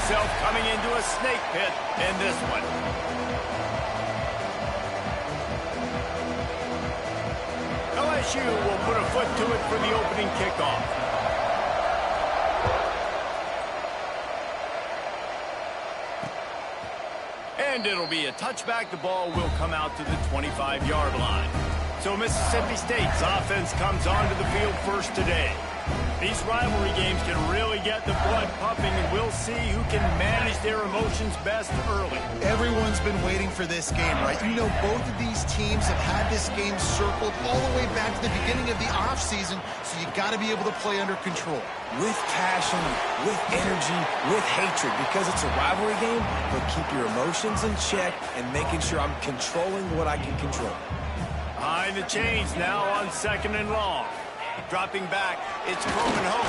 himself coming into a snake pit in this one. LSU will put a foot to it for the opening kickoff. And it'll be a touchback. The ball will come out to the 25-yard line. So Mississippi State's offense comes onto the field first today. These rivalry games can really get the blood pumping, and we'll see who can manage their emotions best early. Everyone's been waiting for this game, right? You know, both of these teams have had this game circled all the way back to the beginning of the offseason, so you got to be able to play under control. With passion, with energy, with hatred, because it's a rivalry game, but keep your emotions in check and making sure I'm controlling what I can control. Behind the chains now on 2nd and long. Dropping back, it's Coleman Hope.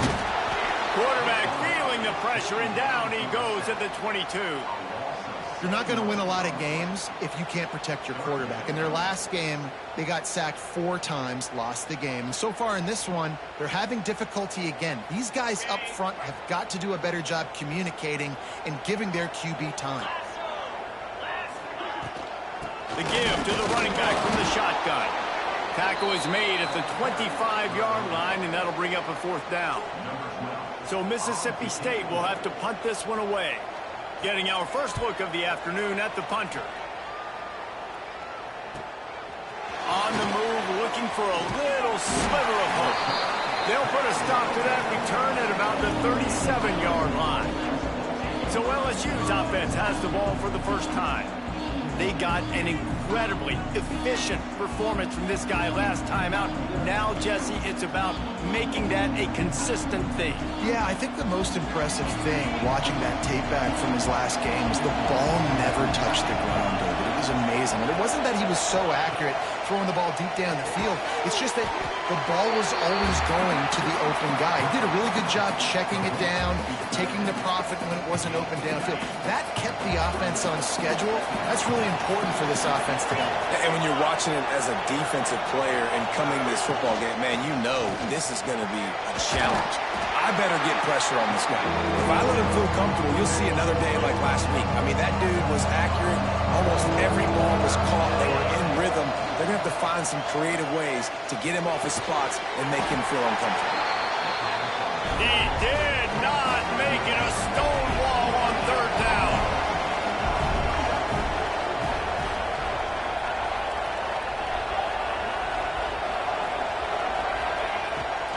Quarterback feeling the pressure, and down he goes at the 22. You're not going to win a lot of games if you can't protect your quarterback. In their last game, they got sacked 4 times, lost the game. And so far in this one, they're having difficulty again. These guys up front have got to do a better job communicating and giving their QB time. The give to the running back from the shotgun. Tackle is made at the 25-yard line, and that'll bring up a 4th down. So Mississippi State will have to punt this one away. Getting our first look of the afternoon at the punter. On the move, looking for a little sliver of hope. They'll put a stop to that return at about the 37-yard line. So LSU's offense has the ball for the first time. They got an incredibly efficient performance from this guy last time out. Now, Jesse, it's about making that a consistent thing. Yeah, I think the most impressive thing watching that tape back from his last game is the ball never touched the ground, David. It was amazing. And it wasn't that he was so accurate throwing the ball deep down the field. It's just that the ball was always going to the open guy. He did a really good job checking it down, taking the profit when it wasn't open downfield. That kept the offense on schedule. That's really important for this offense today. And when you're watching it as a defensive player and coming to this football game, man, you know this is going to be a challenge. I better get pressure on this guy. If I let him feel comfortable, you'll see another day like last week. I mean, that dude was accurate. Almost every ball was caught. They were in rhythm. They're going to have to find some creative ways to get him off his spots and make him feel uncomfortable. He did not make it a stone wall on 3rd down.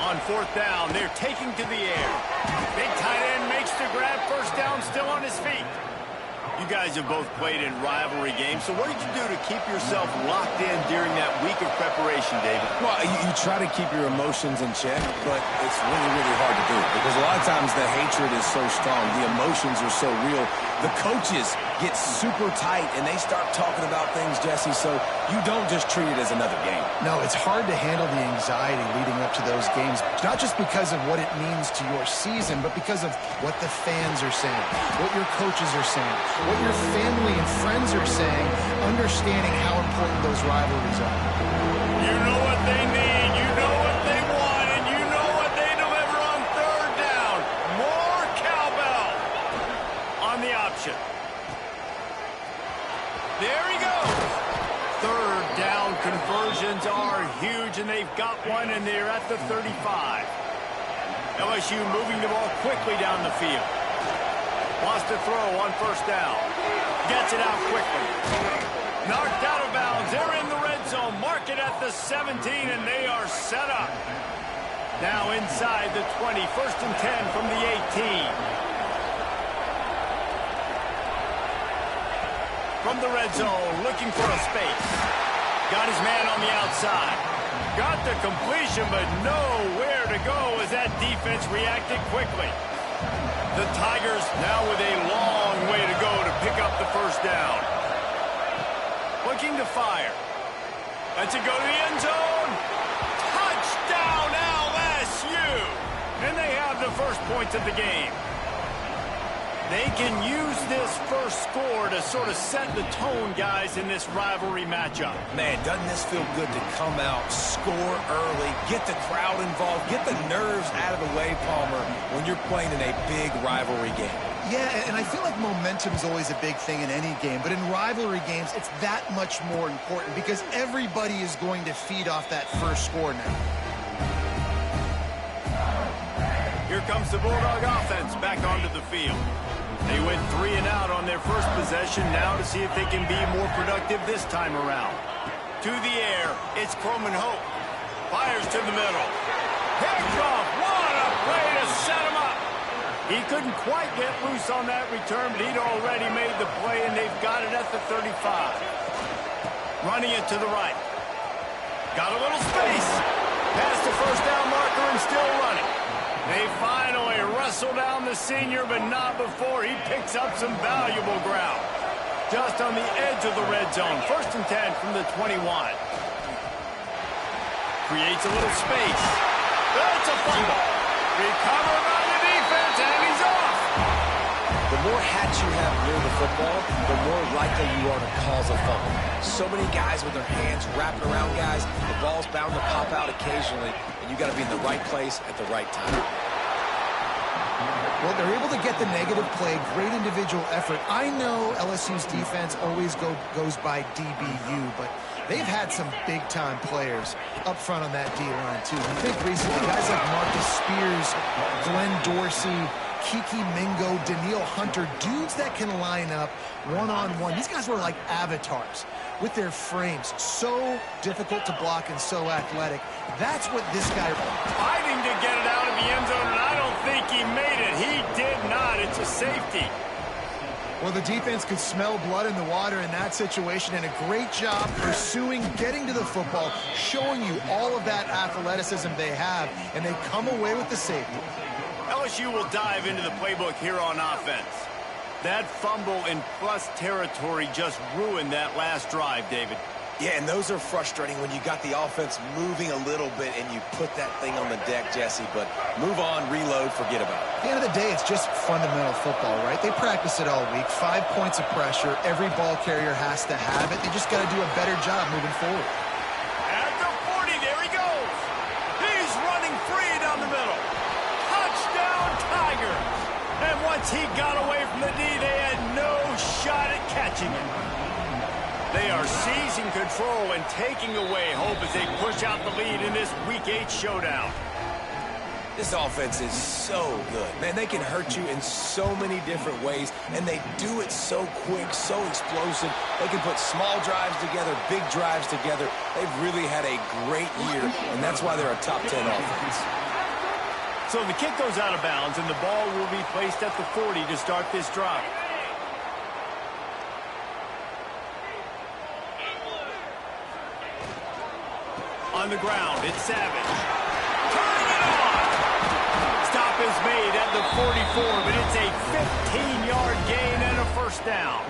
On 4th down, they're taking to the air. Big tight end makes the grab. 1st down, still on his feet. You guys have both played in rivalry games, so what did you do to keep yourself locked in during that week of preparation, David? Well, you try to keep your emotions in check, but it's really, really hard to do because a lot of times the hatred is so strong. The emotions are so real. The coaches get super tight, and they start talking about things, Jesse, so you don't just treat it as another game. No, it's hard to handle the anxiety leading up to those games, not just because of what it means to your season, but because of what the fans are saying, what your coaches are saying, what your family and friends are saying, understanding how important those rivalries are. You know what they need, you know what they want, and you know what they deliver on 3rd down. More cowbell on the option. There he goes. 3rd down conversions are huge, and they've got one, and they're at the 35. LSU moving the ball quickly down the field. Wants to throw on 1st down. Gets it out quickly. Knocked out of bounds. They're in the red zone. Mark it at the 17, and they are set up. Now inside the 20. 1st and 10 from the 18. From the red zone, looking for a space. Got his man on the outside. Got the completion, but nowhere to go as that defense reacted quickly. The Tigers now with a long way to go to pick up the 1st down. Looking to fire. Lets it go to the end zone. Touchdown LSU! And they have the first points of the game. They can use this first score to sort of set the tone, guys, in this rivalry matchup. Man, doesn't this feel good to come out, score early, get the crowd involved, get the nerves out of the way, Palmer, when you're playing in a big rivalry game? Yeah, and I feel like momentum is always a big thing in any game, but in rivalry games, it's that much more important because everybody is going to feed off that first score now. Here comes the Bulldog offense back onto the field. They went 3 and out on their first possession, now to see if they can be more productive this time around. To the air, it's Croman Hope. Fires to the middle. Picks off. What a play to set him up. He couldn't quite get loose on that return, but he'd already made the play, and they've got it at the 35. Running it to the right. Got a little space. Past the first down marker and still running. They finally wrestle down the senior, but not before he picks up some valuable ground. Just on the edge of the red zone. 1st and 10 from the 21. Creates a little space. That's a fumble. Recovered by the defense, and he's off. The more hats you have near the football, the more likely you are to cause a fumble. So many guys with their hands wrapping around guys, the ball's bound to pop out occasionally, and you got to be in the right place at the right time. Well, they're able to get the negative play, great individual effort. I know LSU's defense always goes by DBU, but they've had some big-time players up front on that D-line, too. You think recently, guys like Marcus Spears, Glenn Dorsey, Kiki Mingo, Daniil Hunter, dudes that can line up one-on-one. These guys were like avatars with their frames. So difficult to block and so athletic. That's what this guy... Fighting to get it out of the end zone, and I don't think he made it. He did not. It's a safety. Well, the defense could smell blood in the water in that situation, and a great job pursuing, getting to the football, showing you all of that athleticism they have, and they come away with the safety. LSU will dive into the playbook here on offense. That fumble in plus territory just ruined that last drive, David. Yeah, and those are frustrating when you got the offense moving a little bit and you put that thing on the deck, Jesse, but move on, reload, forget about it. At the end of the day, it's just fundamental football, right? They practice it all week. 5 points of pressure. Every ball carrier has to have it. They just got to do a better job moving forward. At the 40, there he goes. He's running free down the middle. Touchdown, Tigers. And once he got away from the D, they had no shot at catching him. They are seizing control and taking away hope as they push out the lead in this Week 8 showdown. This offense is so good. Man, they can hurt you in so many different ways, and they do it so quick, so explosive. They can put small drives together, big drives together. They've really had a great year, and that's why they're a top 10 offense. So the kick goes out of bounds, and the ball will be placed at the 40 to start this drive. On the ground, it's Savage. Turning it on! Stop is made at the 44, but it's a 15-yard gain and a first down.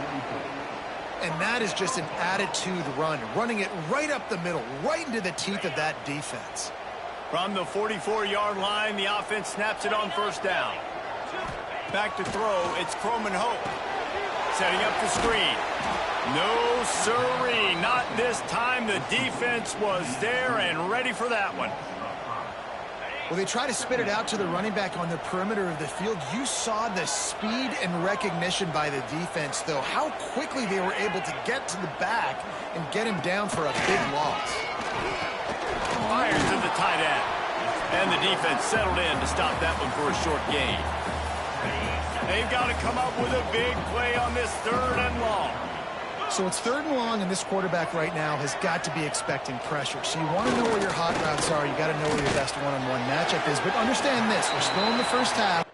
And that is just an attitude run, running it right up the middle, right into the teeth of that defense. From the 44-yard line, the offense snaps it on first down. Back to throw, it's Croman Hope. Setting up the screen. No siree, not this time. The defense was there and ready for that one. Well, they try to spit it out to the running back on the perimeter of the field. You saw the speed and recognition by the defense, though. How quickly they were able to get to the back and get him down for a big loss. Fires to the tight end. And the defense settled in to stop that one for a short gain. They've got to come up with a big play on this 3rd and long. So it's 3rd and long, and this quarterback right now has got to be expecting pressure. So you want to know where your hot routes are. You got to know where your best one-on-one matchup is. But understand this, we're still in the first half.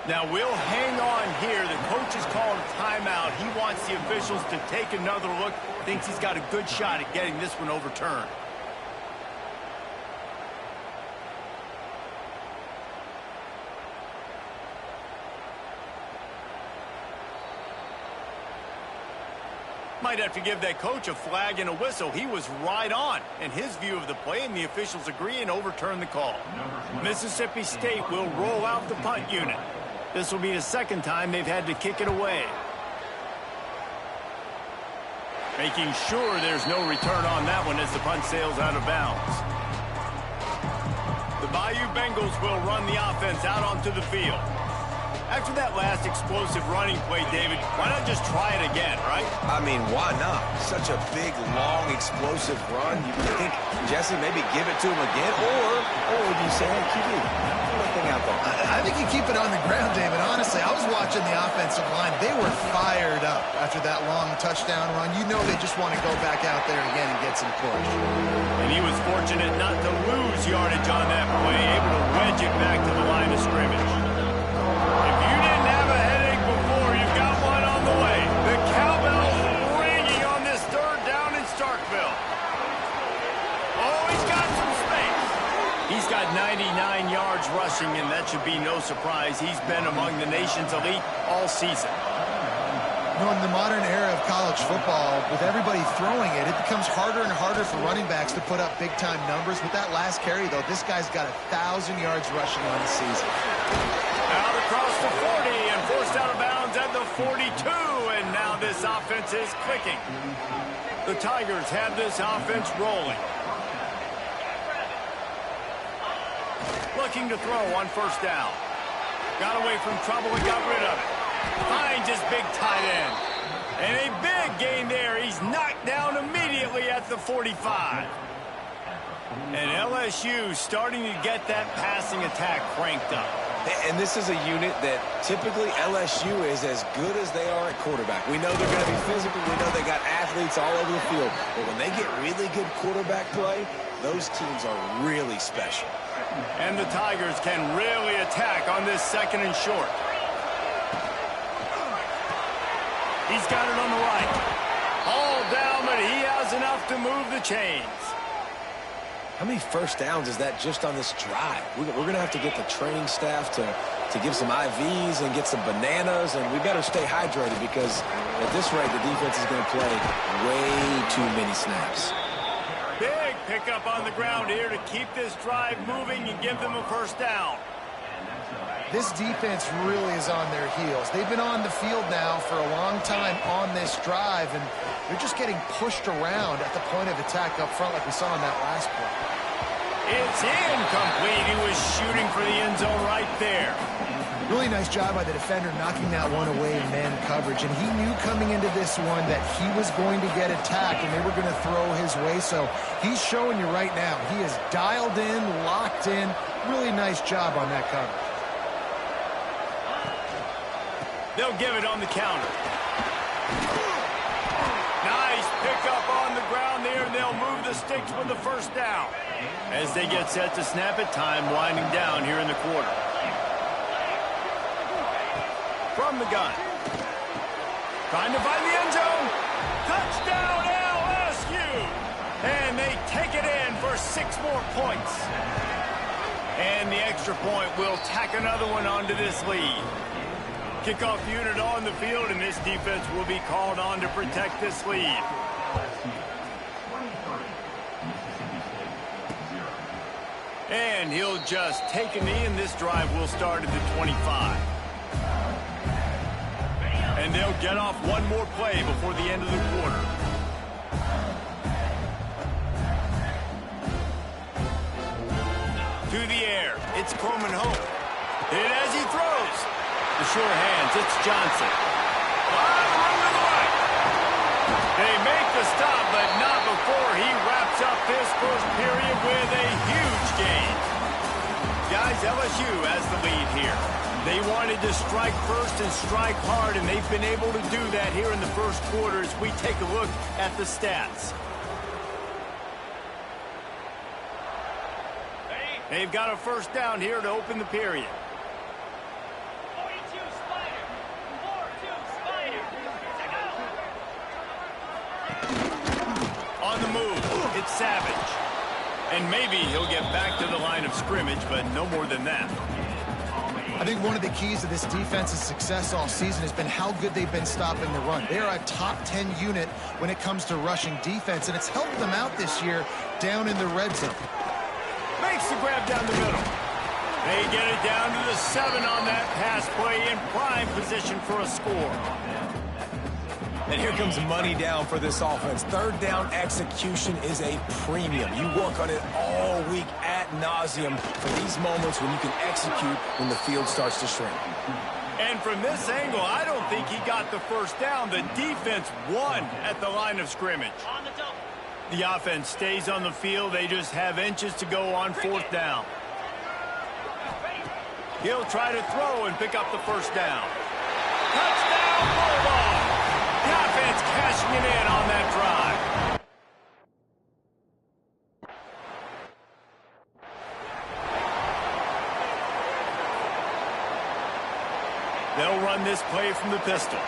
Now we'll hang on here. The coach has called a timeout. He wants the officials to take another look. Thinks he's got a good shot at getting this one overturned. Might have to give that coach a flag and a whistle. He was right on in his view of the play, and the officials agree and overturn the call. Mississippi State will roll out the punt unit. This will be the second time they've had to kick it away. Making sure there's no return on that one as the punt sails out of bounds. The Bayou Bengals will run the offense out onto the field. After that last explosive running play, David, why not just try it again, right? I mean, why not? Such a big, long, explosive run. You think, Jesse, maybe give it to him again? Or would you say, hey, QB, throw that thing out there? I think you keep it on the ground, David. Honestly, I was watching the offensive line. They were fired up after that long touchdown run. You know they just want to go back out there again and get some push. And he was fortunate not to lose yardage on that play, able to wedge it back to the line of scrimmage. If you didn't have a headache before, you've got one on the way. The cowbell's ringing on this third down in Starkville. Oh, he's got some space. He's got 99 yards rushing, and that should be no surprise. He's been among the nation's elite all season. You know, in the modern era of college football, with everybody throwing it, it becomes harder and harder for running backs to put up big-time numbers. With that last carry, though, this guy's got 1,000 yards rushing on the season. Out across the 40 and forced out of bounds at the 42, and now this offense is clicking. The Tigers have this offense rolling. Looking to throw on first down. Got away from trouble and got rid of it. Finds his big tight end. And a big gain there. He's knocked down immediately at the 45. And LSU starting to get that passing attack cranked up. And this is a unit that typically LSU is as good as they are at quarterback. We know they're going to be physical. We know they got athletes all over the field. But when they get really good quarterback play, those teams are really special. And the Tigers can really attack on this second and short. He's got it on the right. All down, but he has enough to move the chains. How many first downs is that just on this drive? We're going to have to get the training staff to give some IVs and get some bananas, and we better stay hydrated because at this rate, the defense is going to play way too many snaps. Big pickup on the ground here to keep this drive moving and give them a first down. This defense really is on their heels. They've been on the field now for a long time on this drive, and they're just getting pushed around at the point of attack up front like we saw on that last play. It's incomplete. He was shooting for the end zone right there. Really nice job by the defender knocking that one away in man coverage, and he knew coming into this one that he was going to get attacked and they were going to throw his way, so he's showing you right now. He is dialed in, locked in. Really nice job on that coverage. They'll give it on the counter. Nice pickup on the ground there, and they'll move the sticks with the first down. As they get set to snap it, time winding down here in the quarter. From the gun. Trying to find the end zone. Touchdown LSU! And they take it in for 6 more points. And the extra point will tack another one onto this lead. Kickoff unit on the field, and this defense will be called on to protect this lead. And he'll just take a knee, and this drive will start at the 25. And they'll get off one more play before the end of the quarter. To the air, it's Coleman Hope. Hit as he throws. The sure hands, it's Johnson. On the run to the right. They make the stop, but not before he wraps up this first period with a huge gain. Guys, LSU has the lead here. They wanted to strike first and strike hard, and they've been able to do that here in the first quarter as we take a look at the stats. They've got a first down here to open the period. On the move, it's Savage. And maybe he'll get back to the line of scrimmage, but no more than that. I think one of the keys to this defense's success all season has been how good they've been stopping the run. They are a top 10 unit when it comes to rushing defense, and it's helped them out this year down in the red zone. Makes the grab down the middle. They get it down to the 7 on that pass play in prime position for a score. And here comes money down for this offense. Third down execution is a premium. You work on it all week ad nauseum for these moments when you can execute when the field starts to shrink. And from this angle, I don't think he got the first down. The defense won at the line of scrimmage. The offense stays on the field. They just have inches to go on 4th down. He'll try to throw and pick up the first down. Touchdown, Bulldog! The offense cashing it in on that drive. They'll run this play from the pistol.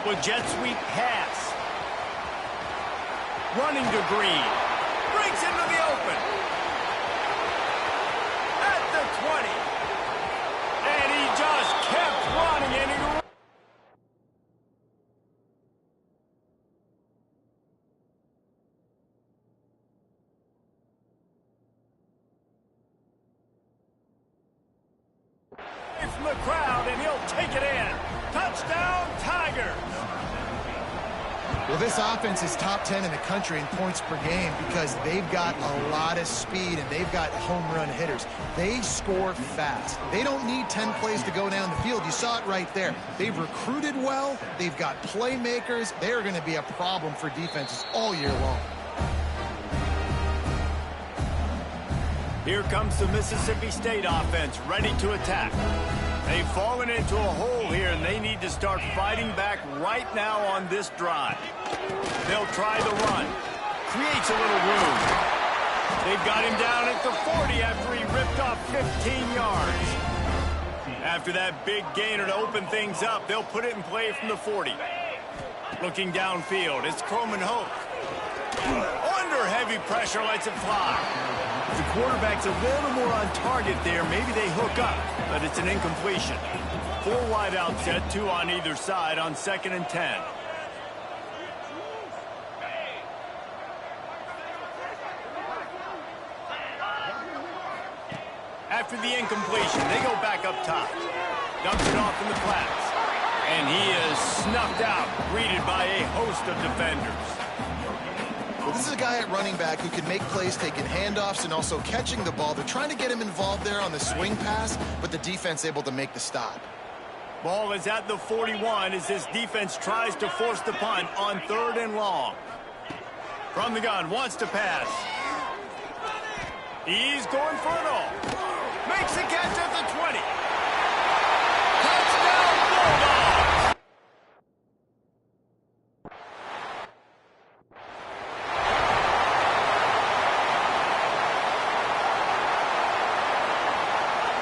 With jet sweep pass. Running to Green. Breaks into the open. At the 20. And he just kept running and he from the crowd, and he'll take it in. Touchdown, Tigers! Well, this offense is top 10 in the country in points per game because they've got a lot of speed and they've got home run hitters. They score fast. They don't need 10 plays to go down the field. You saw it right there. They've recruited well. They've got playmakers. They are going to be a problem for defenses all year long. Here comes the Mississippi State offense, ready to attack. They've fallen into a hole here, and they need to start fighting back right now on this drive. They'll try the run. Creates a little room. They've got him down at the 40 after he ripped off 15 yards. After that big gainer to open things up, they'll put it in play from the 40. Looking downfield, it's Croman Hope. Under heavy pressure, lets it fly. The quarterback's a little more on target there. Maybe they hook up, but it's an incompletion. 4 wide out set, 2 on either side on 2nd and 10. After the incompletion, they go back up top. Dumps it off in the flats. And he is snuffed out, greeted by a host of defenders. Well, this is a guy at running back who can make plays taking handoffs and also catching the ball. They're trying to get him involved there on the swing pass, but the defense able to make the stop. Ball is at the 41 as this defense tries to force the punt on 3rd and long. From the gun, wants to pass. He's going for it all. Makes the catch at the 20. Touchdown, Bulldogs!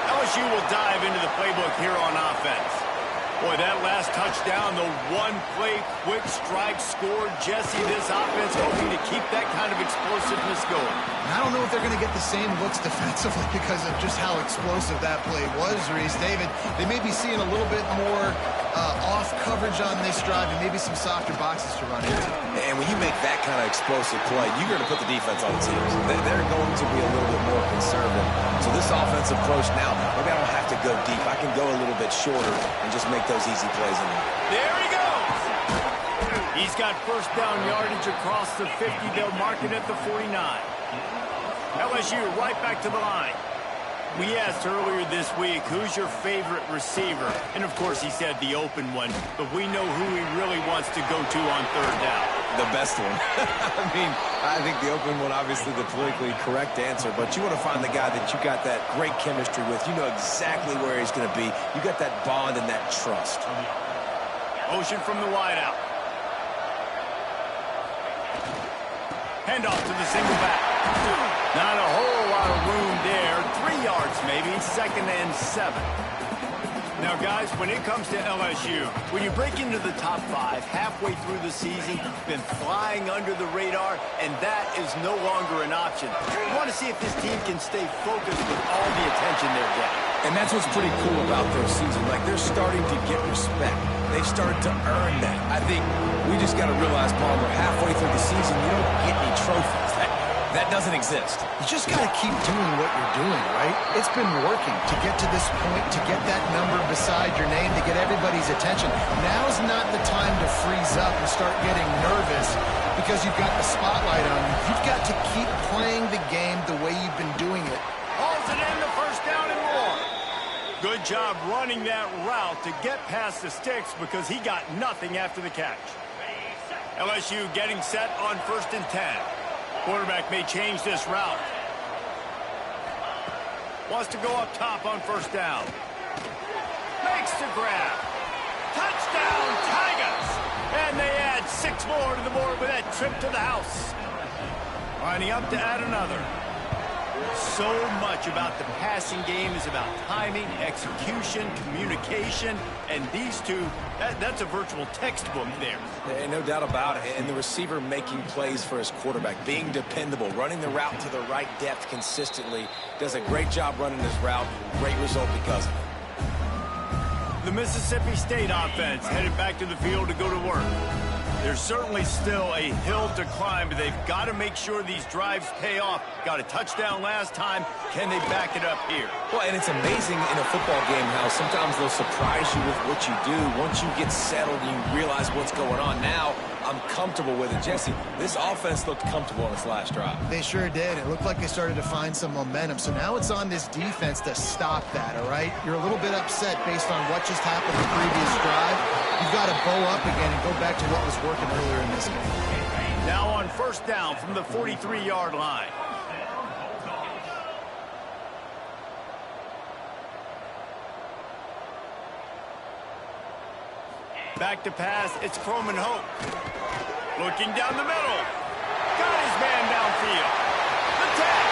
LSU will dive into the playbook here on offense. Boy, that last touchdown, the one-play quick strike score. Jesse, this offense hoping to keep that kind of explosiveness going. And I don't know if they're going to get the same looks defensively because of just how explosive that play was, Reese. David, they may be seeing a little bit more off coverage on this drive and maybe some softer boxes to run into. And when you make that kind of explosive play, you're going to put the defense on its heels. They're going to be a little bit more conservative. So this offensive approach now, maybe I don't have to go deep. I can go a little bit shorter and just make those easy plays in there. There he goes! He's got first down yardage across the 50. They'll mark it at the 49. LSU right back to the line. We asked earlier this week, who's your favorite receiver? And, of course, he said the open one. But we know who he really wants to go to on 3rd down. The best one. I mean, I think the open one, obviously the politically correct answer. But you want to find the guy that you got that great chemistry with. You know exactly where he's going to be. You got that bond and that trust. Motion from the wideout. Handoff to the single back. Not a whole lot of room there. 3 yards maybe, 2nd and 7. Now, guys, when it comes to LSU, when you break into the top 5 halfway through the season, been flying under the radar, and that is no longer an option. You want to see if this team can stay focused with all the attention they're getting. And that's what's pretty cool about their season. Like, they're starting to get respect. They've started to earn that. I think we just got to realize, Palmer, halfway through the season, you don't get any trophies. That doesn't exist. You just got to keep doing what you're doing, right? It's been working to get to this point, to get that number beside your name, to get everybody's attention. Now's not the time to freeze up and start getting nervous because you've got the spotlight on you. You've got to keep playing the game the way you've been doing it. Hauls it in, the first down and more. Good job running that route to get past the sticks because he got nothing after the catch. LSU getting set on 1st and 10. Quarterback may change this route. Wants to go up top on 1st down. Makes the grab. Touchdown, Tigers! And they add 6 more to the board with that trip to the house. Lining up to add another. So much about the passing game is about timing, execution, communication, and these two, that's a virtual textbook there. No doubt about it. And the receiver making plays for his quarterback, being dependable, running the route to the right depth consistently, does a great job running his route. Great result because of it. The Mississippi State offense headed back to the field to go to work. There's certainly still a hill to climb, but they've got to make sure these drives pay off. Got a touchdown last time. Can they back it up here? Well, and it's amazing in a football game how sometimes they'll surprise you with what you do. Once you get settled, you realize what's going on. Now, I'm comfortable with it. Jesse, this offense looked comfortable on its last drive. They sure did. It looked like they started to find some momentum. So now it's on this defense to stop that, all right? You're a little bit upset based on what just happened the previous drive. You've got to bow up again and go back to what was working earlier in this game. Now on 1st down from the 43-yard line. Back to pass, it's Croman Hope. Looking down the middle. Got his man downfield. The tag.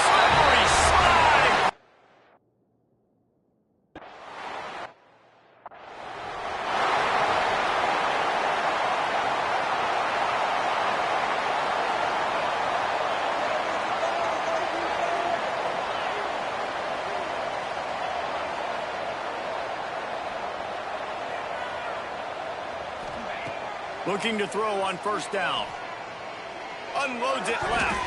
Slippery slide. Looking to throw on 1st down. Unloads it left.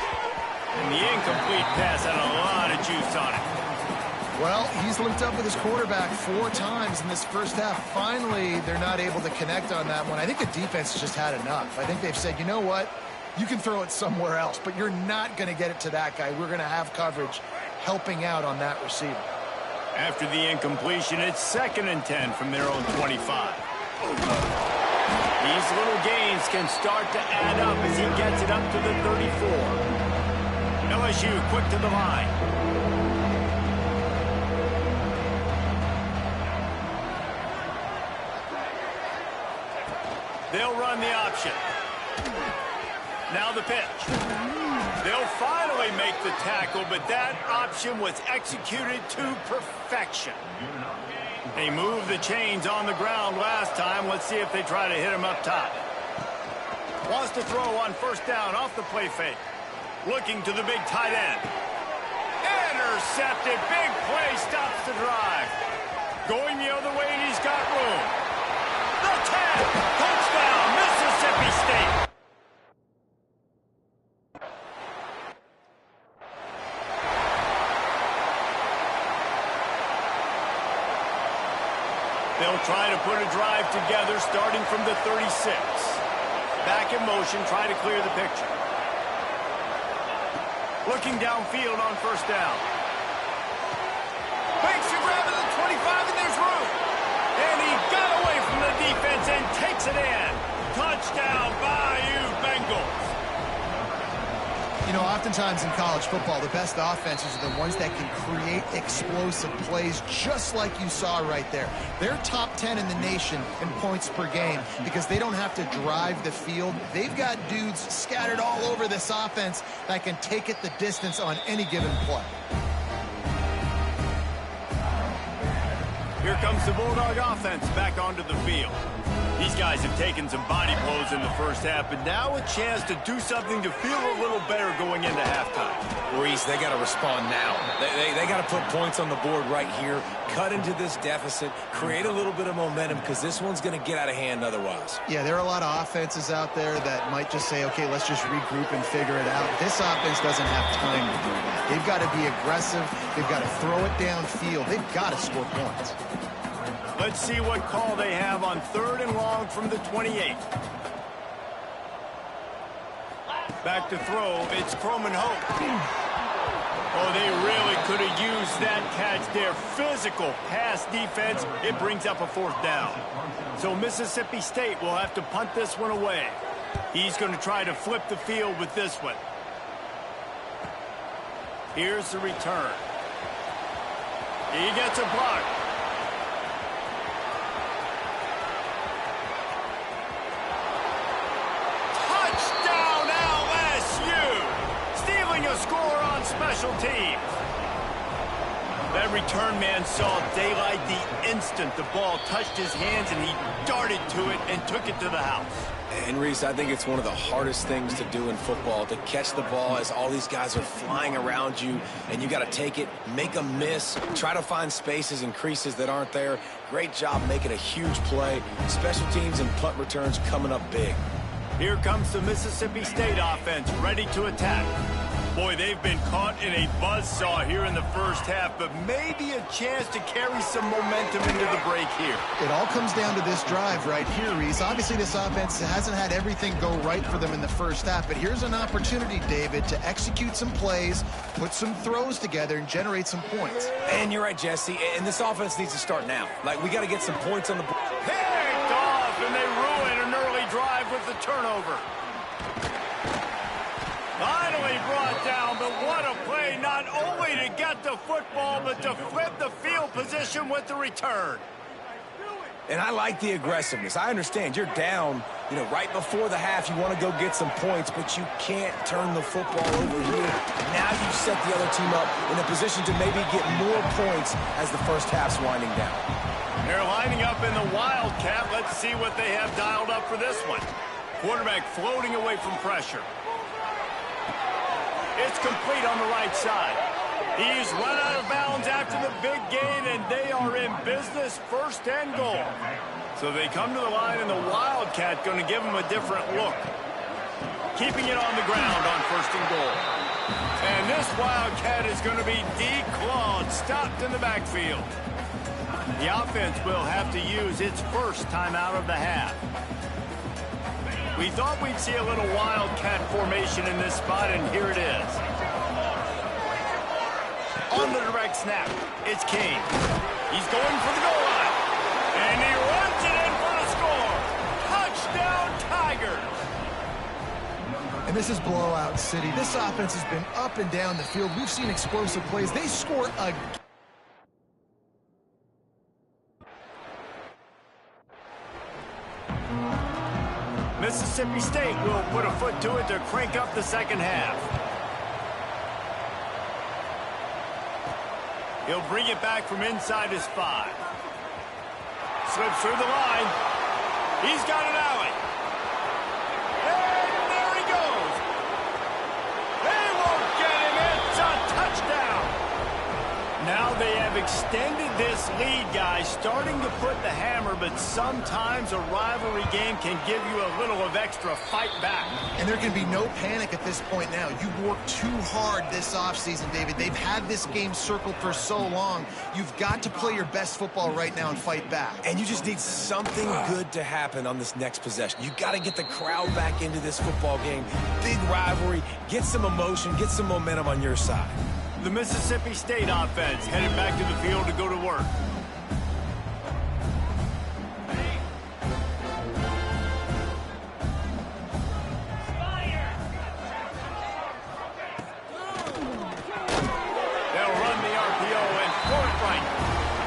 And the incomplete pass had a lot of juice on it. Well, he's linked up with his quarterback 4 times in this first half. Finally, they're not able to connect on that one. I think the defense has just had enough. I think they've said, you know what? You can throw it somewhere else, but you're not going to get it to that guy. We're going to have coverage helping out on that receiver. After the incompletion, it's 2nd and 10 from their own 25. These little gains can start to add up as he gets it up to the 34. LSU quick to the line. They'll run the option. Now the pitch. They'll finally make the tackle, but that option was executed to perfection. They moved the chains on the ground last time. Let's see if they try to hit him up top. Wants to throw on 1st down off the play fake. Looking to the big tight end. Intercepted. Big play stops the drive. Going the other way, and he's got room. The tag. Touchdown, Mississippi State. They'll try to put a drive together starting from the 36. Back in motion, try to clear the picture. Looking downfield on 1st down. Makes the grab at the 25, and there's room. And he got away from the defense and takes it in. Touchdown, Bayou Bengals. You know, oftentimes in college football, the best offenses are the ones that can create explosive plays, just like you saw right there. They're top 10 in the nation in points per game because they don't have to drive the field. They've got dudes scattered all over this offense that can take it the distance on any given play. Here comes the Bulldog offense back onto the field. These guys have taken some body blows in the first half, but now a chance to do something to feel a little better going into halftime. Reese, they got to respond now. They got to put points on the board right here, cut into this deficit, create a little bit of momentum, because this one's going to get out of hand otherwise. Yeah, there are a lot of offenses out there that might just say, okay, let's just regroup and figure it out. This offense doesn't have time to do that. They've got to be aggressive. They've got to throw it downfield. They've got to score points. Let's see what call they have on 3rd and long from the 28. Back to throw, it's Croman Hope. Oh, they really could have used that catch there. Physical pass defense. It brings up a 4th down. So Mississippi State will have to punt this one away. He's going to try to flip the field with this one. Here's the return. He gets a block. A score on special teams. That return man saw daylight the instant the ball touched his hands, and he darted to it and took it to the house. And Reese, I think it's one of the hardest things to do in football, to catch the ball as all these guys are flying around you, and you got to take it, make a miss, try to find spaces and creases that aren't there. Great job making a huge play. Special teams and punt returns coming up big. Here comes the Mississippi State offense, ready to attack. Boy, they've been caught in a buzzsaw here in the first half, but maybe a chance to carry some momentum into the break here. It all comes down to this drive right here, Reese. Obviously, this offense hasn't had everything go right for them in the first half, but here's an opportunity, David, to execute some plays, put some throws together, and generate some points. And you're right, Jesse, and this offense needs to start now. Like, we got to get some points on the board. Picked off, and they ruin an early drive with the turnover. Finally brought down, but what a play, not only to get the football, but to flip the field position with the return. And I like the aggressiveness. I understand you're down, right before the half. You want to go get some points, but you can't turn the football over here. Now you've set the other team up in a position to maybe get more points as the first half's winding down. They're lining up in the Wildcat. Let's see what they have dialed up for this one. Quarterback floating away from pressure. It's complete on the right side. He's run out of bounds after the big gain, and they are in business, 1st and goal. So they come to the line, and the Wildcat going to give them a different look. Keeping it on the ground on 1st and goal. And this Wildcat is going to be declawed, stopped in the backfield. The offense will have to use its first timeout of the half. We thought we'd see a little Wildcat formation in this spot, and here it is. On the direct snap, it's King. He's going for the goal line. And he runs it in for the score. Touchdown, Tigers. And this is blowout city. This offense has been up and down the field. We've seen explosive plays. They score again. Mississippi State will put a foot to it to crank up the second half. He'll bring it back from inside his 5. Slips through the line. He's got an alley. And there he goes. They won't get him. It's a touchdown. Now they have extended this lead, guys, starting to put the hammer, but sometimes a rivalry game can give you a little of extra fight back. And there can be no panic at this point now. You've worked too hard this offseason, David. They've had this game circled for so long. You've got to play your best football right now and fight back. And you just need something good to happen on this next possession. You got to get the crowd back into this football game. Big rivalry. Get some emotion. Get some momentum on your side. The Mississippi State offense headed back to the field to go to work. They'll run the RPO and forthright.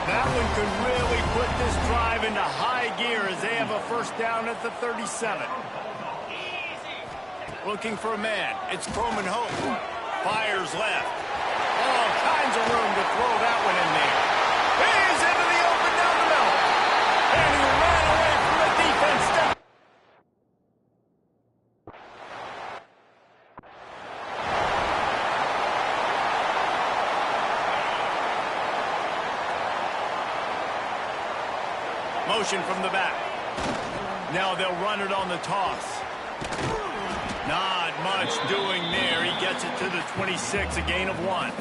That one could really put this drive into high gear as they have a 1st down at the 37. Looking for a man. It's Croman Hope. Fires left. All kinds of room to throw that one in there. He's into the open Motion from the back. Now they'll run it on the toss. Not much doing there. He gets it to the 26, a gain of 1.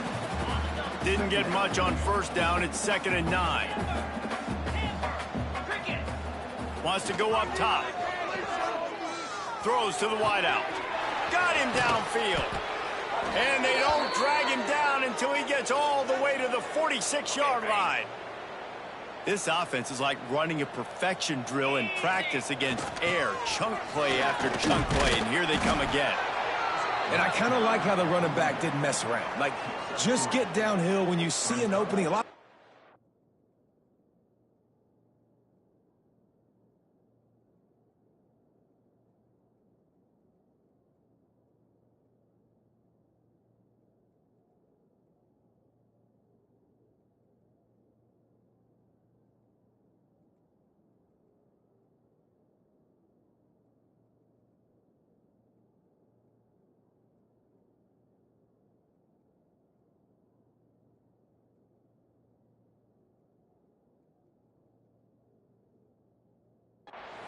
Didn't get much on first down. It's 2nd and 9. Wants to go up top. Throws to the wideout. Got him downfield. And they don't drag him down until he gets all the way to the 46-yard line. This offense is like running a perfection drill in practice against air. Chunk play after chunk play, and here they come again. And I kind of like how the running back didn't mess around. Like, just get downhill when you see an opening. A lot.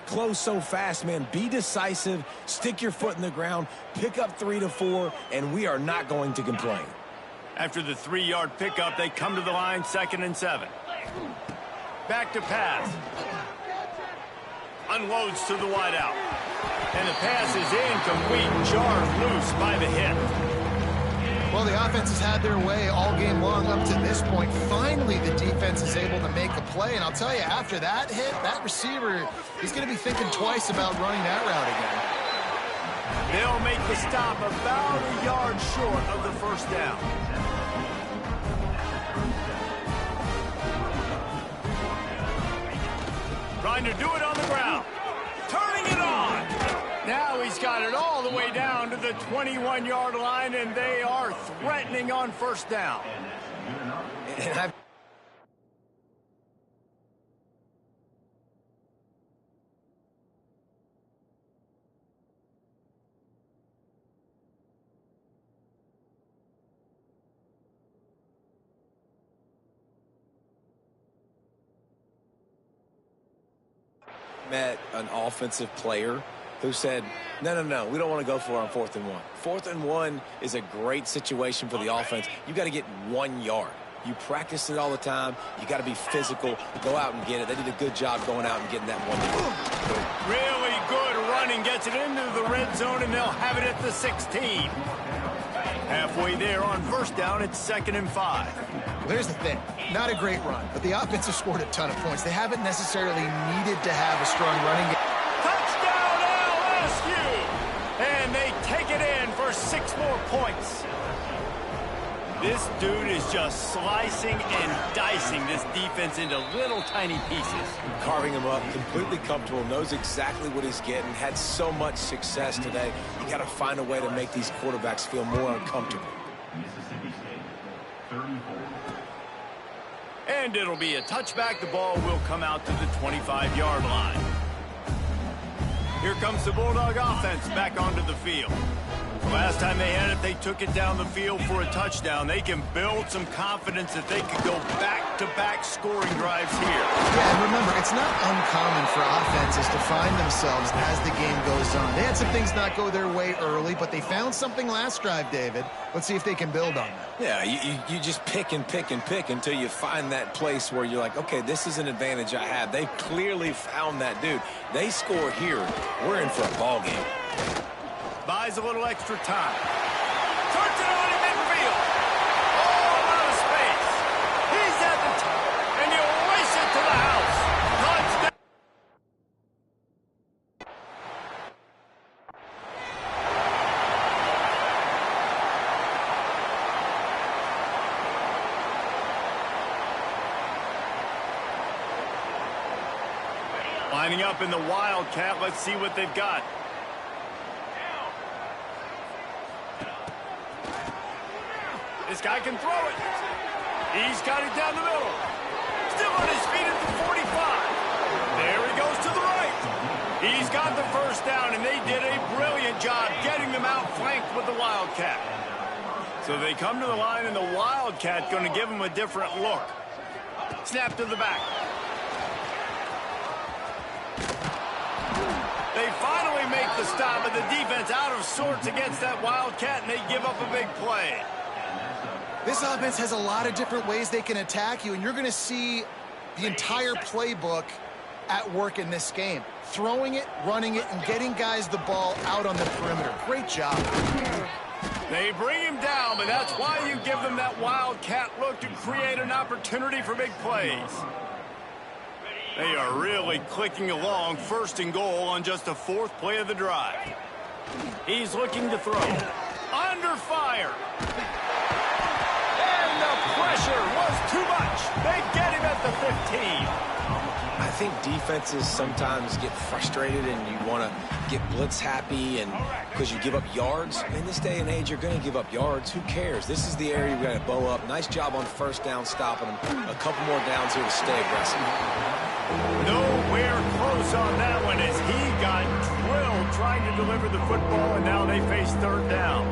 Close so fast, man. Be decisive, stick your foot in the ground, pick up 3 to 4, and we are not going to complain. After the 3-yard pickup, they come to the line, 2nd and 7. Back to pass. Unloads to the wideout. And the pass is incomplete, jarred loose by the hit. Well, the offense has had their way all game long up to this point. Finally, the defense is able to make a play. And I'll tell you, after that hit, that receiver, he's going to be thinking twice about running that route again. They'll make the stop about a yard short of the first down. Trying to do it on the ground. Turning it on. Now he's got it all the way down to the 21-yard line, and they are threatening on first down. Met an offensive player who said, no, we don't want to go for it on 4th and 1. 4th and 1 is a great situation for the offense. You got to get 1 yard. You practice it all the time. You got to be physical. Go out and get it. They did a good job going out and getting that 1 yard. Really good running. Gets it into the red zone, and they'll have it at the 16. Halfway there on first down, it's 2nd and 5. Well, there's the thing. Not a great run, but the offense has scored a ton of points. They haven't necessarily needed to have a strong running game. Touchdown, LSU! And they take it in for 6 more points. This dude is just slicing and dicing this defense into little tiny pieces. Carving him up, completely comfortable, knows exactly what he's getting, had so much success today. You got to find a way to make these quarterbacks feel more uncomfortable. And it'll be a touchback. The ball will come out to the 25-yard line. Here comes the Bulldog offense back onto the field. Last time they had it, they took it down the field for a touchdown. They can build some confidence that they could go back-to-back scoring drives here. Yeah, and remember, it's not uncommon for offenses to find themselves as the game goes on. They had some things not go their way early, but they found something last drive, David. Let's see if they can build on that. Yeah, you just pick and pick and pick until you find that place where you're like, okay, this is an advantage I have. They clearly found that dude. They score here. We're in for a ball game. Buys a little extra time. Turns it on in midfield. All out of space. He's at the top, and he'll race it to the house. Touchdown. Lining up in the Wildcat. Let's see what they've got. This guy can throw it. He's got it down the middle. Still on his feet at the 45. There he goes to the right. He's got the first down, and they did a brilliant job getting them outflanked with the Wildcat. So they come to the line, and the Wildcat going to give them a different look. Snap to the back. They finally make the stop, and the defense out of sorts against that Wildcat, and they give up a big play. This offense has a lot of different ways they can attack you, and you're going to see the entire playbook at work in this game. Throwing it, running it, and getting guys the ball out on the perimeter. Great job. They bring him down, but that's why you give them that Wildcat look to create an opportunity for big plays. They are really clicking along, 1st and goal on just the 4th play of the drive. He's looking to throw. Under fire. And the pressure was too much. They get him at the 15. I think defenses sometimes get frustrated and you want to get blitz happy and because you give up yards. In this day and age, you're going to give up yards. Who cares? This is the area we're going to bow up. Nice job on 1st down, stopping them. A couple more downs here to stay aggressive. Nowhere close on that one as he got drilled trying to deliver the football, and now they face 3rd down.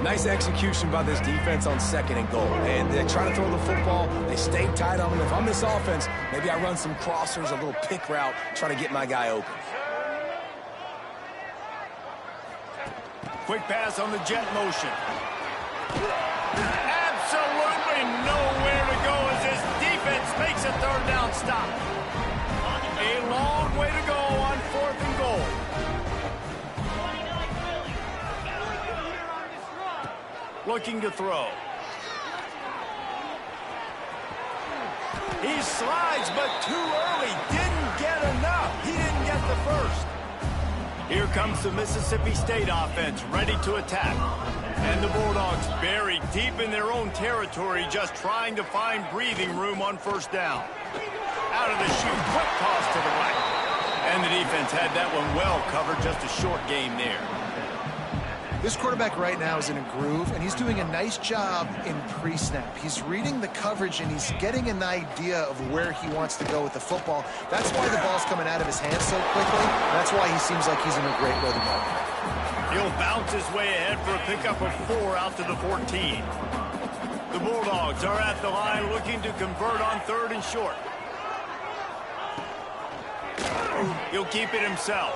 Nice execution by this defense on 2nd and goal. And they try to throw the football. They stay tight on them. If I'm this offense, maybe I run some crossers, a little pick route, try to get my guy open. Quick pass on the jet motion. Absolutely nowhere to go as this defense makes a 3rd down stop. A long way to go on 4th and goal. Looking to throw. He slides, but too early. Didn't get enough. He didn't get the 1st. Here comes the Mississippi State offense, ready to attack. And the Bulldogs buried deep in their own territory, just trying to find breathing room on 1st down. Out of the chute, quick toss to the right. And the defense had that one well covered, just a short game there. This quarterback right now is in a groove, and he's doing a nice job in pre-snap. He's reading the coverage, and he's getting an idea of where he wants to go with the football. That's why the ball's coming out of his hands so quickly. That's why he seems like he's in a great rhythm. He'll bounce his way ahead for a pickup of 4 out to the 14. The Bulldogs are at the line looking to convert on 3rd and short. He'll keep it himself.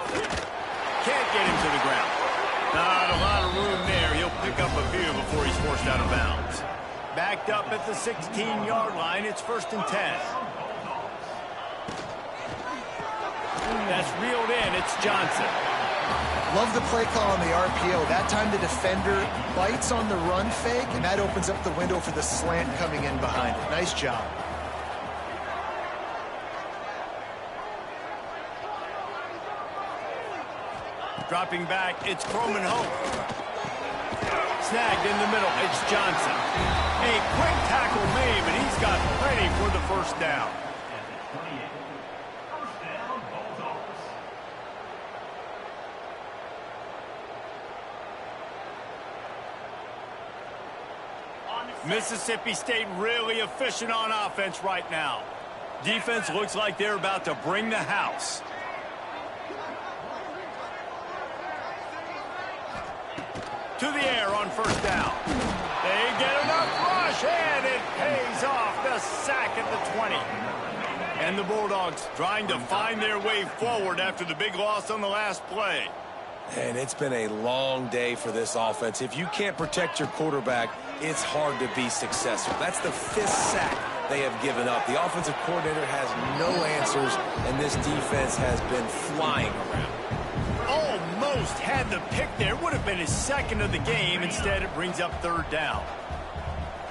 Can't get him to the ground. Not a lot of room there. He'll pick up a few before he's forced out of bounds. Backed up at the 16-yard line. It's 1st and 10. That's reeled in. It's Johnson. Love the play call on the RPO. That time the defender bites on the run fake, and that opens up the window for the slant coming in behind it. Nice job. Dropping back, it's Croman Hope. Snagged in the middle, it's Johnson. A quick tackle made, but he's got plenty for the 1st down. Mississippi State really efficient on offense right now. Defense looks like they're about to bring the house. To the air on 1st down. They get enough rush, and it pays off. The sack at the 20. And the Bulldogs trying to find their way forward after the big loss on the last play. And it's been a long day for this offense. If you can't protect your quarterback, it's hard to be successful. That's the 5th sack they have given up. The offensive coordinator has no answers, and this defense has been flying around. Almost had the pick there. Would have been his 2nd of the game. Instead, it brings up 3rd down.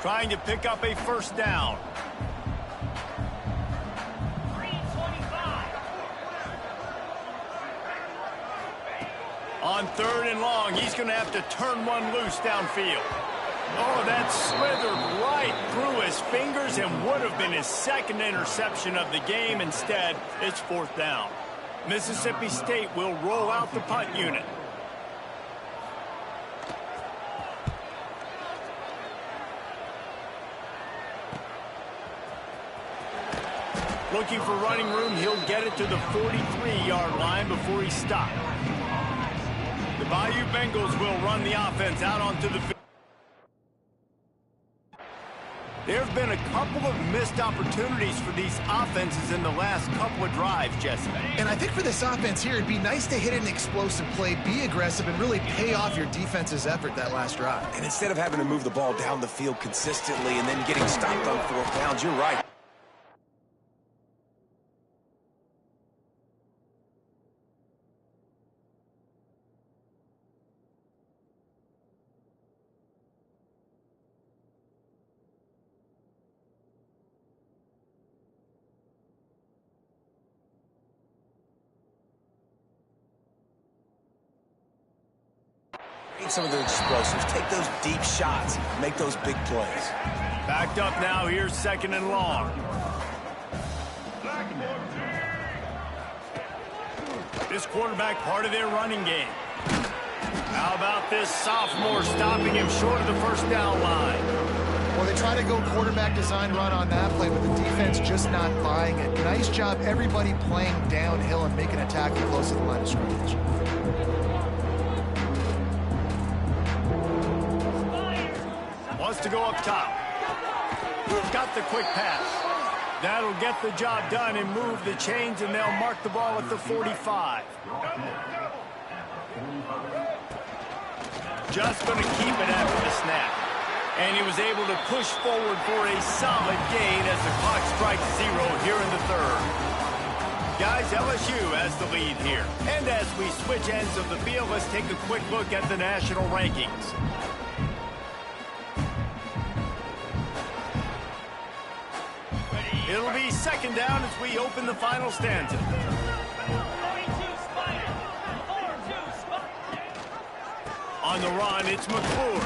Trying to pick up a 1st down. On 3rd and long, he's going to have to turn one loose downfield. Oh, that slithered right through his fingers and would have been his 2nd interception of the game. Instead, it's 4th down. Mississippi State will roll out the punt unit. Looking for running room, he'll get it to the 43-yard line before he's stopped. The Bayou Bengals will run the offense out onto the field. There have been a couple of missed opportunities for these offenses in the last couple of drives, Jesse. And I think for this offense here, it'd be nice to hit an explosive play, be aggressive, and really pay off your defense's effort that last drive. And instead of having to move the ball down the field consistently and then getting stopped on 4th downs, you're right. Take some of those explosives. Take those deep shots. Make those big plays. Backed up now. Here's 2nd and long. This quarterback part of their running game. How about this sophomore stopping him short of the 1st down line? Well, they try to go quarterback design run on that play, but the defense just not buying it. Nice job, everybody playing downhill and making a tackle close to the line of scrimmage. Wants to go up top. Got the quick pass. That'll get the job done and move the chains, and they'll mark the ball at the 45. Just going to keep it after the snap. And he was able to push forward for a solid gain as the clock strikes 0 here in the 3rd. Guys, LSU has the lead here. And as we switch ends of the field, let's take a quick look at the national rankings. It'll be 2nd down as we open the final stanza. On the run, it's McClure.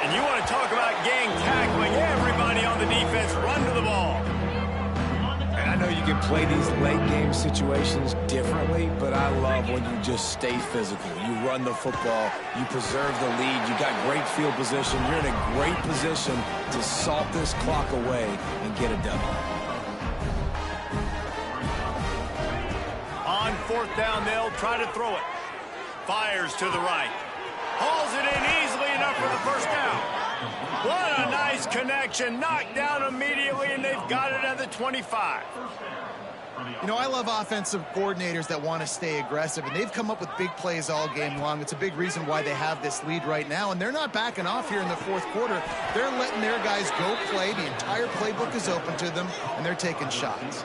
And you want to talk about gang tackling. Everybody on the defense run to the ball. And I know you can play these late game situations differently, but I love when you just stay physical. You run the football, you preserve the lead, you got great field position, you're in a great position to salt this clock away and get a W. On 4th down, they'll try to throw it. Fires to the right. Hauls it in easily enough for the 1st down. What a nice connection. Knocked down immediately, and they've got it at the 25. You know, I love offensive coordinators that want to stay aggressive, and they've come up with big plays all game long. It's a big reason why they have this lead right now, and they're not backing off here in the 4th quarter. They're letting their guys go play. The entire playbook is open to them, and they're taking shots.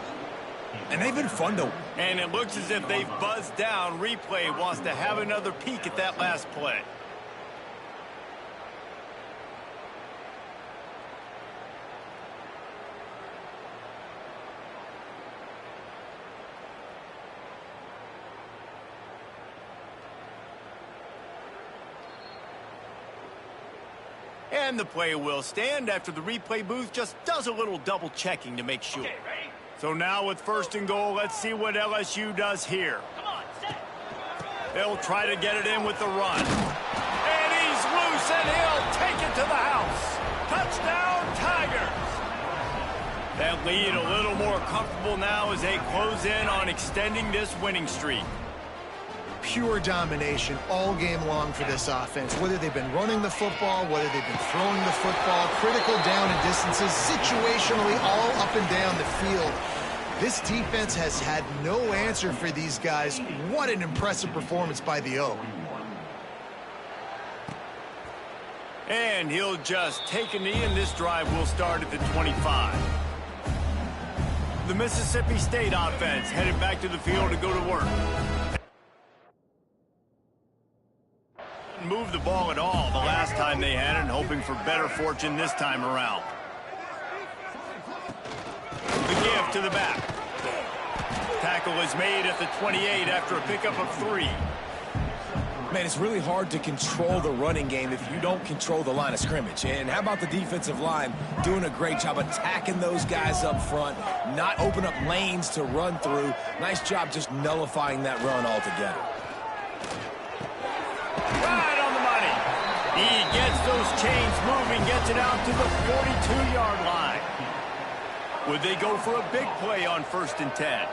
And they've been fun to... And it looks as if they've buzzed down. Replay wants to have another peek at that last play. And the play will stand after the replay booth just does a little double checking to make sure. So now with 1st and goal, let's see what LSU does here. They'll try to get it in with the run. And he's loose, and he'll take it to the house. Touchdown, Tigers. That lead a little more comfortable now as they close in on extending this winning streak. Pure domination all game long for this offense. Whether they've been running the football, whether they've been throwing the football, critical down and distances, situationally all up and down the field. This defense has had no answer for these guys. What an impressive performance by the O. And he'll just take a knee, and this drive will start at the 25. The Mississippi State offense headed back to the field to go to work. Move the ball at all the last time they had it, and hoping for better fortune this time around. The give to the back. Tackle is made at the 28 after a pickup of 3. Man, it's really hard to control the running game if you don't control the line of scrimmage. And how about the defensive line doing a great job attacking those guys up front, not open up lanes to run through. Nice job just nullifying that run altogether. Right on the money. He gets those chains moving, gets it out to the 42-yard line. Would they go for a big play on 1st and 10?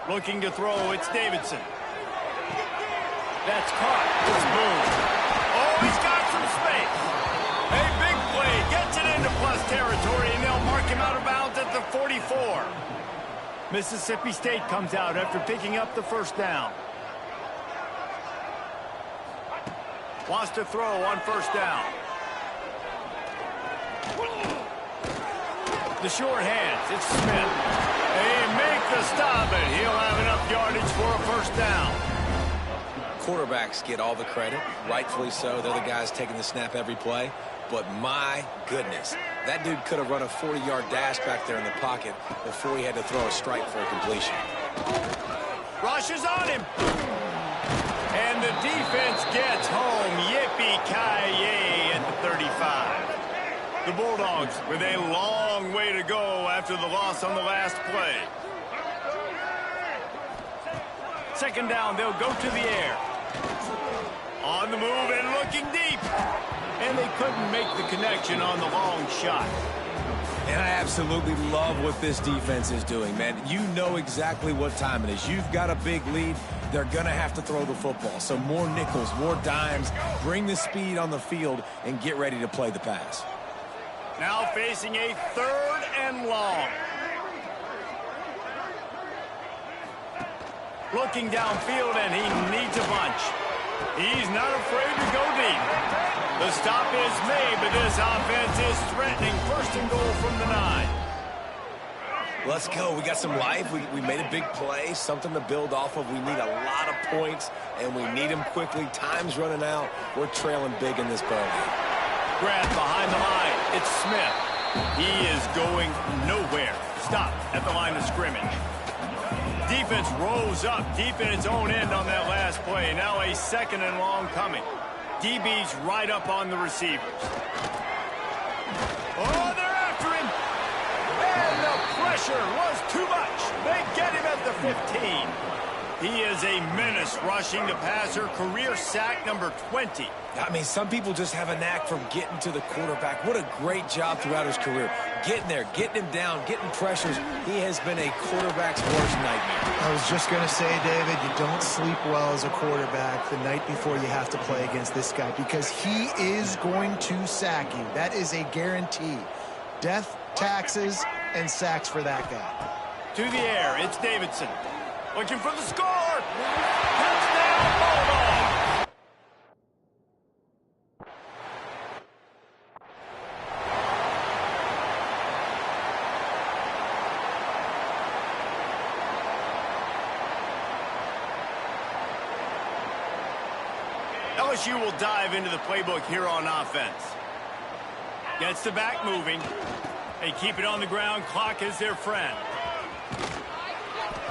Looking to throw, it's Davidson. That's caught. It's Boone. 44. Mississippi State comes out after picking up the first down. Wants to throw on first down. The short hands, it's Smith. They make the stop, and he'll have enough yardage for a first down. Quarterbacks get all the credit, rightfully so. They're the guys taking the snap every play. But my goodness, that dude could have run a 40-yard dash back there in the pocket before he had to throw a strike for a completion. Rushes on him. And the defense gets home. Yippee-ki-yay at the 35. The Bulldogs with a long way to go after the loss on the last play. Second down, they'll go to the air. On the move and looking deep. And they couldn't make the connection on the long shot. And I absolutely love what this defense is doing, man. You know exactly what time it is. You've got a big lead. They're going to have to throw the football. So more nickels, more dimes. Bring the speed on the field and get ready to play the pass. Now facing a third and long. Looking downfield, and he needs a bunch. He's not afraid to go deep. The stop is made, but this offense is threatening. First and goal from the 9. Let's go. We got some life. We made a big play, something to build off of. We need a lot of points, and we need them quickly. Time's running out. We're trailing big in this ball game. Grab behind the line. It's Smith. He is going nowhere. Stop at the line of scrimmage. Defense rolls up deep in its own end on that last play. Now a second and long coming. DB's right up on the receivers. Oh, they're after him. And the pressure was too much. They get him at the 15. He is a menace rushing the passer. Career sack number 20. I mean, some people just have a knack for getting to the quarterback. What a great job throughout his career. Getting there, getting him down, getting pressures. He has been a quarterback's worst nightmare. I was just going to say, David, you don't sleep well as a quarterback the night before you have to play against this guy because he is going to sack you. That is a guarantee. Death, taxes, and sacks for that guy. To the air, it's Davidson. Looking for the score. Touchdown, Bulldogs. LSU will dive into the playbook here on offense. Gets the back moving. They keep it on the ground. Clock is their friend.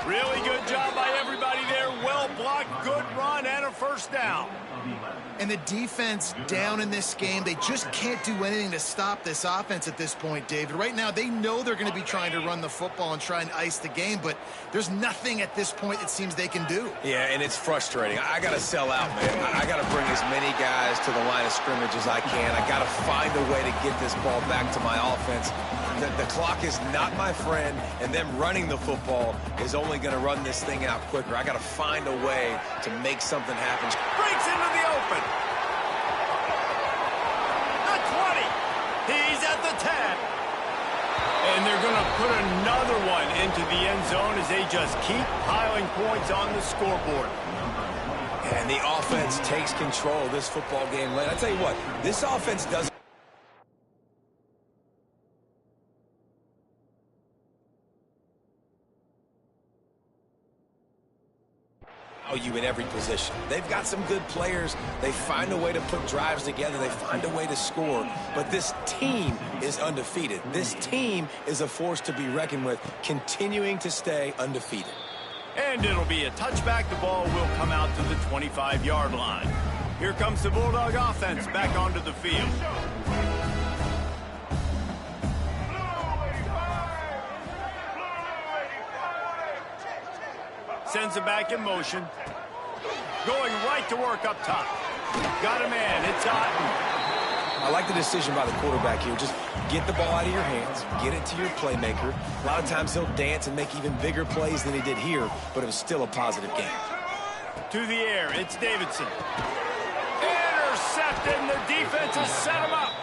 Really good job by everybody there. Well blocked, good run, and a first down. And the defense down in this game, they just can't do anything to stop this offense at this point, David. Right now, they know they're going to be trying to run the football and try and ice the game, but there's nothing at this point it seems they can do. Yeah, and it's frustrating. I got to sell out, man. I got to bring as many guys to the line of scrimmage as I can. I got to find a way to get this ball back to my offense. The clock is not my friend, and them running the football is only going to run this thing out quicker. I got to find a way to make something happen. Breaks into the open. The 20. He's at the 10. And they're going to put another one into the end zone as they just keep piling points on the scoreboard. And the offense takes control of this football game late. I tell you what, this offense doesn't. You in every position. They've got some good players. They find a way to put drives together. They find a way to score. But this team is undefeated. This team is a force to be reckoned with, continuing to stay undefeated. And it'll be a touchback. The ball will come out to the 25-yard line. Here comes the Bulldog offense back onto the field. Sends it back in motion. Going right to work up top. Got a man. It's Otten. I like the decision by the quarterback here. Just get the ball out of your hands. Get it to your playmaker. A lot of times he'll dance and make even bigger plays than he did here, but it was still a positive game. To the air. It's Davidson. Intercepted, and the defense has set him up.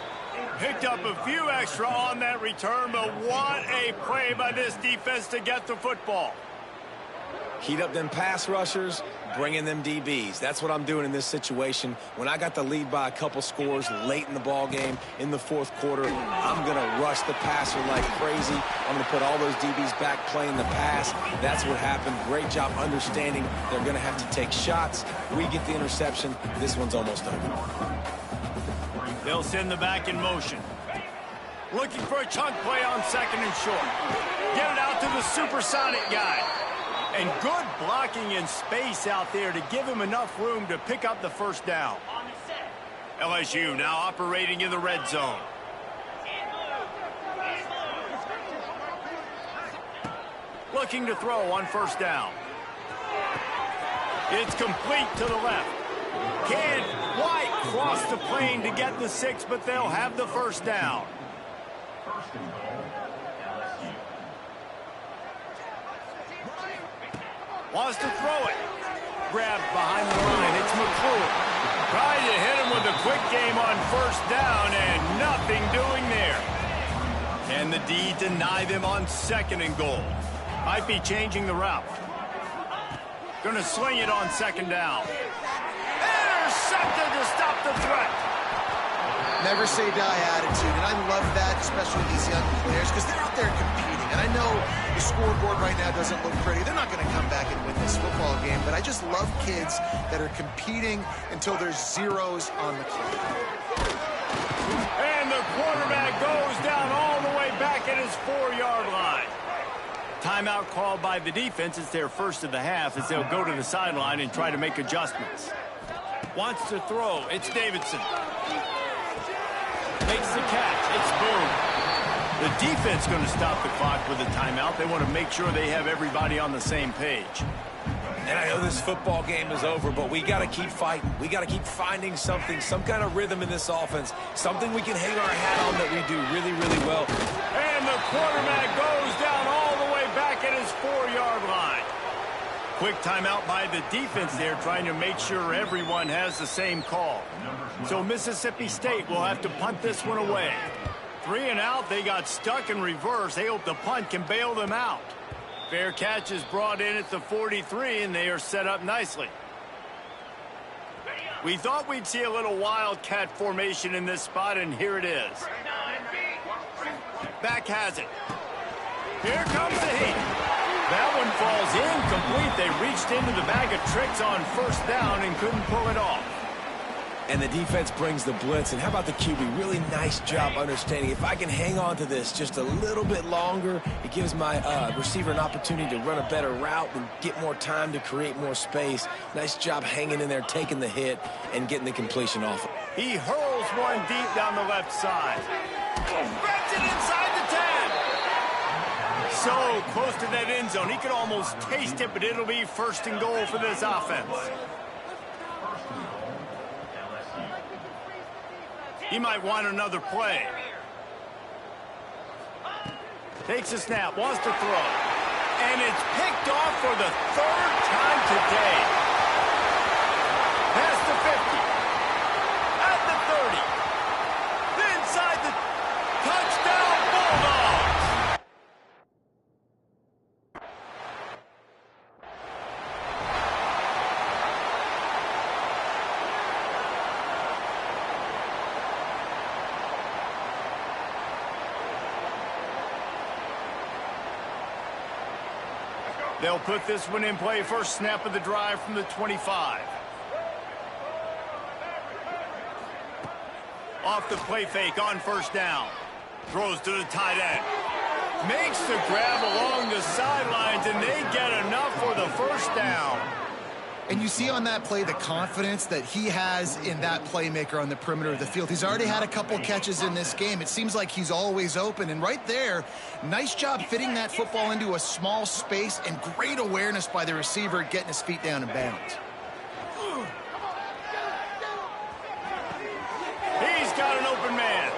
Picked up a few extra on that return, but what a play by this defense to get the football. Heat up them pass rushers, bring in them DBs. That's what I'm doing in this situation. When I got the lead by a couple scores late in the ball game, in the fourth quarter, I'm going to rush the passer like crazy. I'm going to put all those DBs back playing the pass. That's what happened. Great job understanding they're going to have to take shots. We get the interception. This one's almost over. They'll send the back in motion. Looking for a chunk play on second and short. Get it out to the supersonic guy. And good blocking in space out there to give him enough room to pick up the first down. LSU now operating in the red zone. Looking to throw on first down. It's complete to the left. Can't quite cross the plane to get the 6, but they'll have the first down. Wants to throw it. Grabbed behind the line. It's McClure. Trying to hit him with a quick game on first down, and nothing doing there. Can the D deny them on second and goal? Might be changing the route. Going to sling it on second down. Intercepted to stop the threat. Never say die attitude, and I love that, especially these young players, because they're out there competing. And I know the scoreboard right now doesn't look pretty. They're not going to come back and win this football game, but I just love kids that are competing until there's zeros on the clock. And the quarterback goes down all the way back at his 4-yard line. Timeout called by the defense. It's their first of the half as they'll go to the sideline and try to make adjustments. Wants to throw. It's Davidson. Makes the catch. It's Boone. The defense going to stop the clock with a timeout. They want to make sure they have everybody on the same page. And I know this football game is over, but we got to keep fighting. We got to keep finding something, some kind of rhythm in this offense, something we can hang our hat on that we do really, really well. And the quarterback goes down all the way back at his 4-yard line. Quick timeout by the defense there, trying to make sure everyone has the same call. So Mississippi State will have to punt this one away. 3 and out, they got stuck in reverse. They hope the punt can bail them out. Fair catch is brought in at the 43, and they are set up nicely. We thought we'd see a little wildcat formation in this spot, and here it is. Back has it. Here comes the heat. That one falls incomplete. They reached into the bag of tricks on first down and couldn't pull it off. And the defense brings the blitz. And how about the QB? Really nice job understanding. If I can hang on to this just a little bit longer, it gives my receiver an opportunity to run a better route and get more time to create more space. Nice job hanging in there, taking the hit, and getting the completion off. He hurls one deep down the left side. Bends it inside the 10. So close to that end zone. He could almost taste it, but it'll be first and goal for this offense. He might want another play. Takes a snap, wants to throw. And it's picked off for the 3rd time today. Past the 50. At the 30. Inside the touchdown Bulldogs. They'll put this one in play. First snap of the drive from the 25. Off the play fake on first down. Throws to the tight end. Makes the grab along the sidelines, and they get enough for the first down. And you see on that play the confidence that he has in that playmaker on the perimeter of the field. He's already had a couple catches in this game. It seems like he's always open. And right there, nice job fitting that football into a small space, and great awareness by the receiver getting his feet down in bounds. He's got an open man.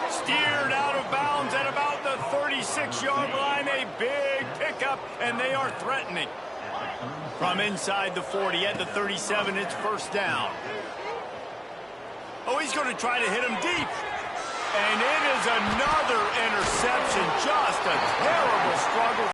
Steered out of bounds at about the 36-yard line. A big pickup, and they are threatening. From inside the 40 at the 37, it's first down. Oh, he's going to try to hit him deep. And it is another interception. Just a terrible struggle.